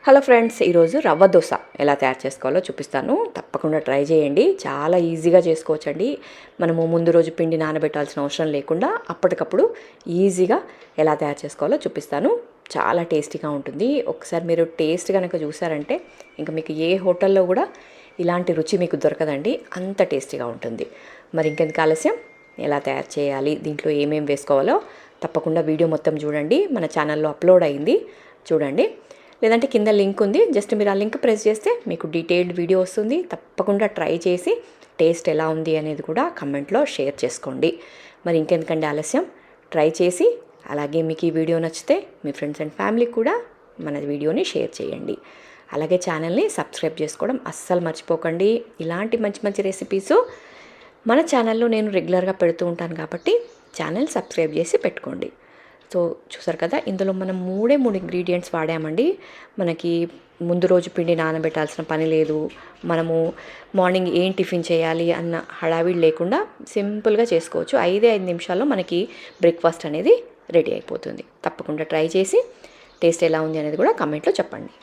Hello friends, ఈరోజు రవ్వ దోశ ఎలా తయారు చేసుకోవాలో చూపిస్తాను. తప్పకుండా ట్రై చేయండి. చాలా ఈజీగా చేసుకోవచ్చండి. మనము ముందు రోజు పిండి నానబెట్టాల్సిన అవసరం లేకుండా అప్పటికప్పుడు ఈజీగా ఎలా తయారు చేసుకోవాలో చూపిస్తాను. చాలా టేస్టీగా ఉంటుంది. ఒకసారి మీరు టేస్ట్ కనుక చూసారంటే ఇంకా మీకు ఏ హోటల్లో కూడా ఇలాంటి రుచి మీకు దొరకదండి. అంత టేస్టీగా ఉంటుంది. మరి ఇంకెందుకు ఆలస్యం, ఎలా తయారు చేయాలి, దీంట్లో ఏమేమి వేసుకోవాలో తప్పకుండా వీడియో మొత్తం చూడండి. మన ఛానల్లో అప్లోడ్ అయింది, చూడండి. లేదంటే కింద లింక్ ఉంది, జస్ట్ మీరు ఆ లింక్ ప్రెస్ చేస్తే మీకు డీటెయిల్డ్ వీడియో వస్తుంది. తప్పకుండా ట్రై చేసి టేస్ట్ ఎలా ఉంది అనేది కూడా కమెంట్లో షేర్ చేసుకోండి. మరి ఇంకెందుకండి ఆలస్యం, ట్రై చేసి అలాగే మీకు ఈ వీడియో నచ్చితే మీ ఫ్రెండ్స్ అండ్ ఫ్యామిలీకి కూడా మన వీడియోని షేర్ చేయండి. అలాగే ఛానల్ని సబ్స్క్రైబ్ చేసుకోవడం అస్సలు మర్చిపోకండి. ఇలాంటి మంచి మంచి రెసిపీస్ మన ఛానల్లో నేను రెగ్యులర్గా పెడుతూ ఉంటాను కాబట్టి ఛానల్ సబ్స్క్రైబ్ చేసి పెట్టుకోండి. సో చూసారు కదా, ఇందులో మనం మూడు ఇంగ్రీడియంట్స్ వాడామండి. మనకి ముందు రోజు పిండి నానబెట్టాల్సిన పని లేదు. మనము మార్నింగ్ ఏం టిఫిన్ చేయాలి అన్న హడావిడి లేకుండా సింపుల్గా చేసుకోవచ్చు. 5 నిమిషాల్లో మనకి బ్రేక్ఫాస్ట్ అనేది రెడీ అయిపోతుంది. తప్పకుండా ట్రై చేసి టేస్ట్ ఎలా ఉంది అనేది కూడా కమెంట్లో చెప్పండి.